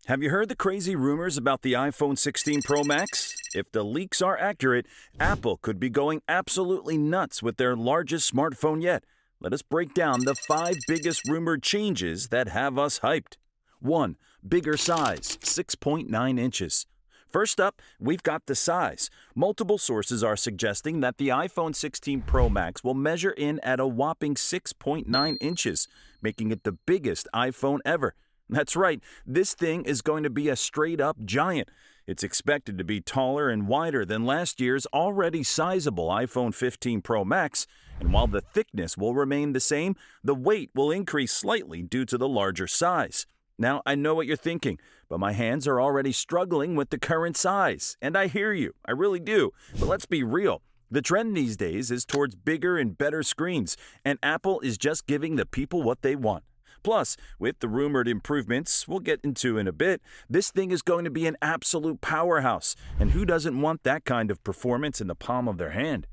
Have you heard the crazy rumors about the iPhone 16 Pro Max? If the leaks are accurate, Apple could be going absolutely nuts with their largest smartphone yet. Let us break down the 5 biggest rumored changes that have us hyped. 1. Bigger size, 6.9 inches. First up, we've got the size. Multiple sources are suggesting that the iPhone 16 Pro Max will measure in at a whopping 6.9 inches, making it the biggest iPhone ever. That's right, this thing is going to be a straight-up giant. It's expected to be taller and wider than last year's already sizable iPhone 15 Pro Max, and while the thickness will remain the same, the weight will increase slightly due to the larger size. Now, I know what you're thinking, but my hands are already struggling with the current size, and I hear you, I really do, but let's be real. The trend these days is towards bigger and better screens, and Apple is just giving the people what they want. Plus, with the rumored improvements we'll get into in a bit, this thing is going to be an absolute powerhouse, and who doesn't want that kind of performance in the palm of their hand?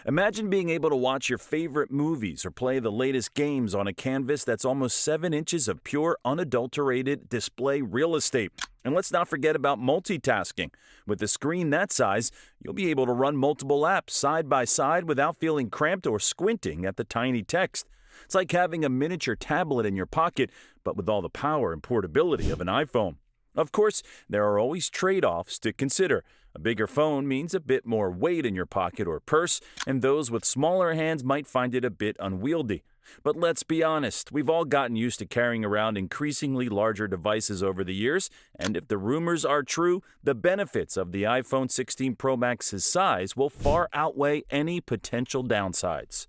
Imagine being able to watch your favorite movies or play the latest games on a canvas that's almost 7 inches of pure, unadulterated display real estate. And let's not forget about multitasking. With a screen that size, you'll be able to run multiple apps side by side without feeling cramped or squinting at the tiny text. It's like having a miniature tablet in your pocket, but with all the power and portability of an iPhone. Of course, there are always trade-offs to consider. A bigger phone means a bit more weight in your pocket or purse, and those with smaller hands might find it a bit unwieldy. But let's be honest, we've all gotten used to carrying around increasingly larger devices over the years, and if the rumors are true, the benefits of the iPhone 16 Pro Max's size will far outweigh any potential downsides.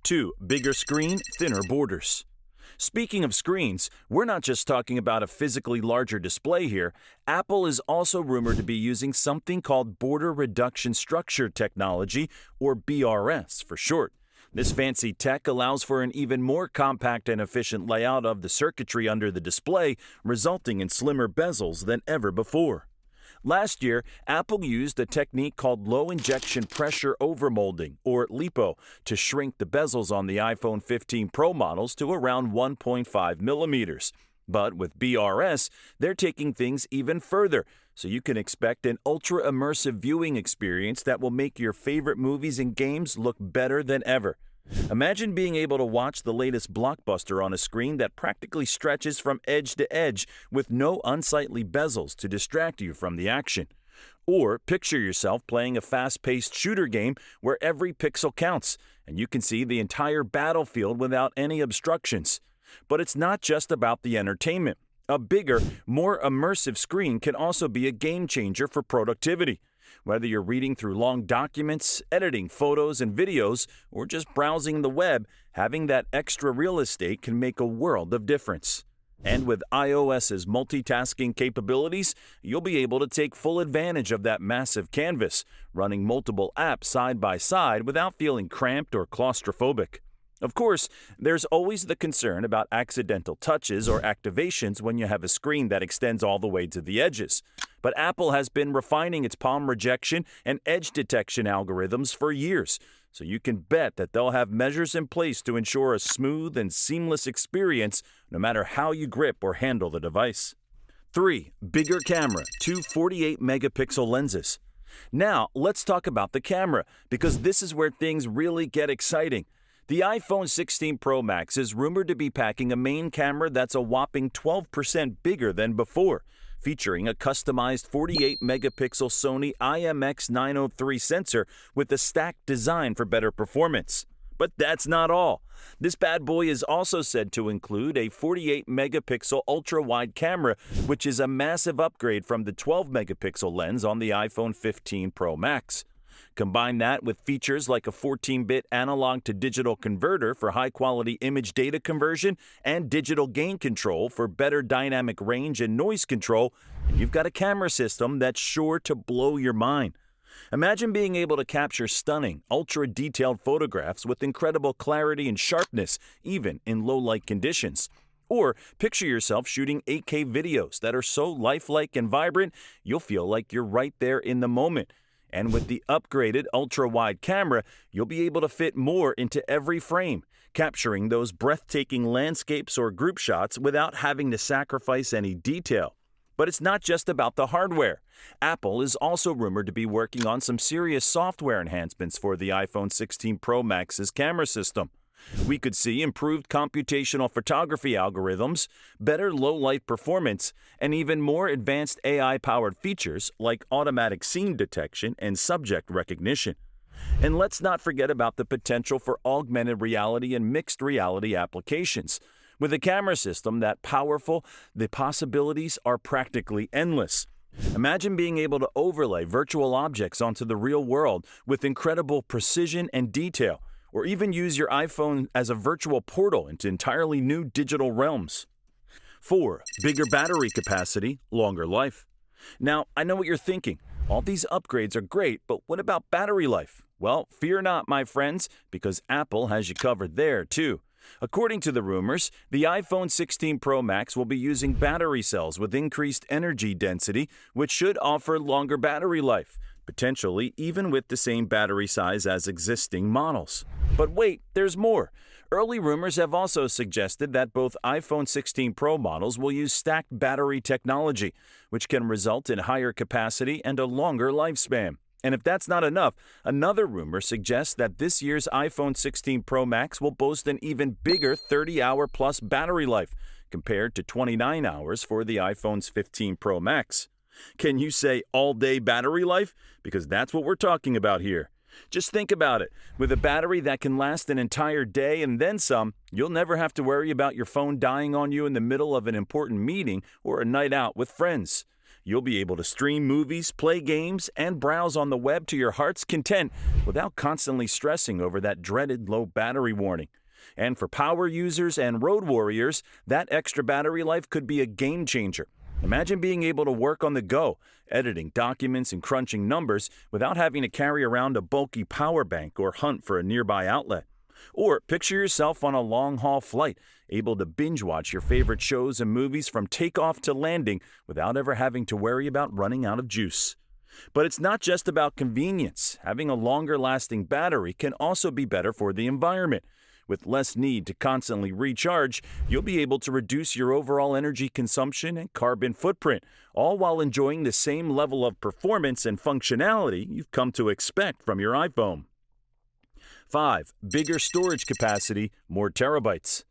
2. Bigger screen, thinner borders. Speaking of screens, we're not just talking about a physically larger display here. Apple is also rumored to be using something called border reduction structure technology, or BRS for short. This fancy tech allows for an even more compact and efficient layout of the circuitry under the display, resulting in slimmer bezels than ever before. Last year, Apple used a technique called low injection pressure overmolding, or LiPo, to shrink the bezels on the iPhone 15 Pro models to around 1.5 millimeters. But with BRS, they're taking things even further, so you can expect an ultra-immersive viewing experience that will make your favorite movies and games look better than ever. Imagine being able to watch the latest blockbuster on a screen that practically stretches from edge to edge with no unsightly bezels to distract you from the action. Or picture yourself playing a fast-paced shooter game where every pixel counts, and you can see the entire battlefield without any obstructions. But it's not just about the entertainment. A bigger, more immersive screen can also be a game changer for productivity. Whether you're reading through long documents, editing photos and videos, or just browsing the web, having that extra real estate can make a world of difference. And with iOS's multitasking capabilities, you'll be able to take full advantage of that massive canvas, running multiple apps side by side without feeling cramped or claustrophobic. Of course, there's always the concern about accidental touches or activations when you have a screen that extends all the way to the edges. But Apple has been refining its palm rejection and edge detection algorithms for years, so you can bet that they'll have measures in place to ensure a smooth and seamless experience no matter how you grip or handle the device. 3. Bigger camera, 2 48-megapixel lenses. Now, let's talk about the camera, because this is where things really get exciting. The iPhone 16 Pro Max is rumored to be packing a main camera that's a whopping 12% bigger than before, featuring a customized 48-megapixel Sony IMX903 sensor with a stacked design for better performance. But that's not all. This bad boy is also said to include a 48-megapixel ultra-wide camera, which is a massive upgrade from the 12-megapixel lens on the iPhone 15 Pro Max. Combine that with features like a 14-bit analog-to-digital converter for high-quality image data conversion and digital gain control for better dynamic range and noise control, and you've got a camera system that's sure to blow your mind. Imagine being able to capture stunning, ultra-detailed photographs with incredible clarity and sharpness, even in low-light conditions. Or picture yourself shooting 8K videos that are so lifelike and vibrant, you'll feel like you're right there in the moment. And with the upgraded ultra-wide camera, you'll be able to fit more into every frame, capturing those breathtaking landscapes or group shots without having to sacrifice any detail. But it's not just about the hardware. Apple is also rumored to be working on some serious software enhancements for the iPhone 16 Pro Max's camera system. We could see improved computational photography algorithms, better low-light performance, and even more advanced AI-powered features like automatic scene detection and subject recognition. And let's not forget about the potential for augmented reality and mixed reality applications. With a camera system that powerful, the possibilities are practically endless. Imagine being able to overlay virtual objects onto the real world with incredible precision and detail, or even use your iPhone as a virtual portal into entirely new digital realms. 4. Bigger battery capacity, longer life. Now, I know what you're thinking. All these upgrades are great, but what about battery life? Well, fear not, my friends, because Apple has you covered there, too. According to the rumors, the iPhone 16 Pro Max will be using battery cells with increased energy density, which should offer longer battery life, potentially even with the same battery size as existing models. But wait, there's more. Early rumors have also suggested that both iPhone 16 Pro models will use stacked battery technology, which can result in higher capacity and a longer lifespan. And if that's not enough, another rumor suggests that this year's iPhone 16 Pro Max will boast an even bigger 30-hour-plus battery life, compared to 29 hours for the iPhone's 15 Pro Max. Can you say all-day battery life? Because that's what we're talking about here. Just think about it. With a battery that can last an entire day and then some, you'll never have to worry about your phone dying on you in the middle of an important meeting or a night out with friends. You'll be able to stream movies, play games, and browse on the web to your heart's content without constantly stressing over that dreaded low battery warning. And for power users and road warriors, that extra battery life could be a game changer. Imagine being able to work on the go, editing documents and crunching numbers without having to carry around a bulky power bank or hunt for a nearby outlet. Or picture yourself on a long-haul flight, able to binge-watch your favorite shows and movies from takeoff to landing without ever having to worry about running out of juice. But it's not just about convenience. Having a longer-lasting battery can also be better for the environment. With less need to constantly recharge, you'll be able to reduce your overall energy consumption and carbon footprint, all while enjoying the same level of performance and functionality you've come to expect from your iPhone. 5. Bigger storage capacity, more terabytes.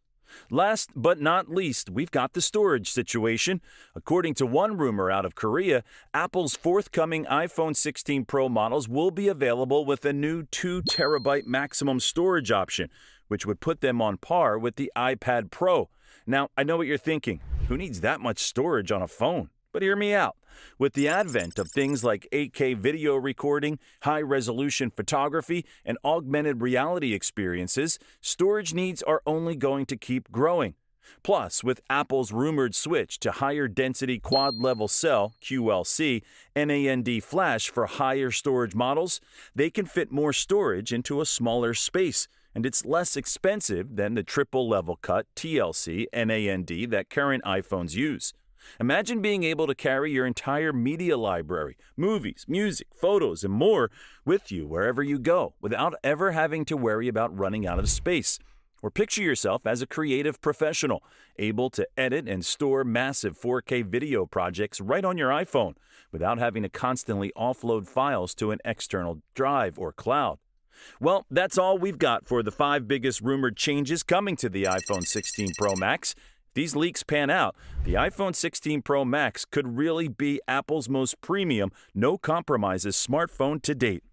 Last but not least, we've got the storage situation. According to one rumor out of Korea, Apple's forthcoming iPhone 16 Pro models will be available with a new 2 terabyte maximum storage option, which would put them on par with the iPad Pro. Now, I know what you're thinking. Who needs that much storage on a phone? But hear me out. With the advent of things like 8K video recording, high-resolution photography, and augmented reality experiences, storage needs are only going to keep growing. Plus, with Apple's rumored switch to higher-density quad-level cell (QLC) NAND flash for higher storage models, they can fit more storage into a smaller space, and it's less expensive than the triple-level cut TLC NAND that current iPhones use. Imagine being able to carry your entire media library, movies, music, photos, and more with you wherever you go without ever having to worry about running out of space. Or picture yourself as a creative professional, able to edit and store massive 4K video projects right on your iPhone without having to constantly offload files to an external drive or cloud. Well, that's all we've got for the 5 biggest rumored changes coming to the iPhone 16 Pro Max. These leaks pan out, the iPhone 16 Pro Max could really be Apple's most premium, no-compromises smartphone to date.